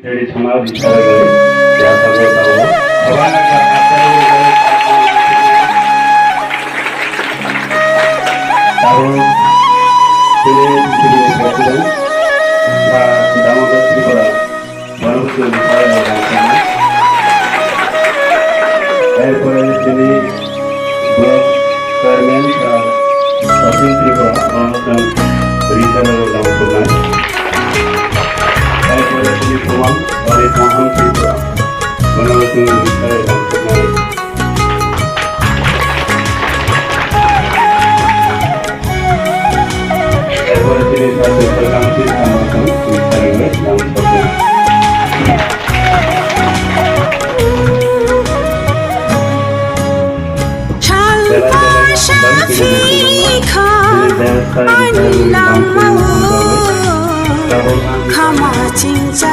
शेळी समाज विचारले या सर्व কারণ তিনি পৃথিবীর প্রেসিডেন্ট বা দামোদর ত্রিপুরা গণপতি এরপরে তিনি ব্লক চেয়ারম্যান দক্ষিণ ত্রিপুরা গণতন্ত্র রিচারের নাম করলেন। এরপরে তিনি প্রমাণ অনেক মহান ত্রিপুরা গণতন্ত্র রিচারের নাম করলেন। এরপরে তিনি কাউন্সিল রিচারের নাম করলেন। খামা চিন্তা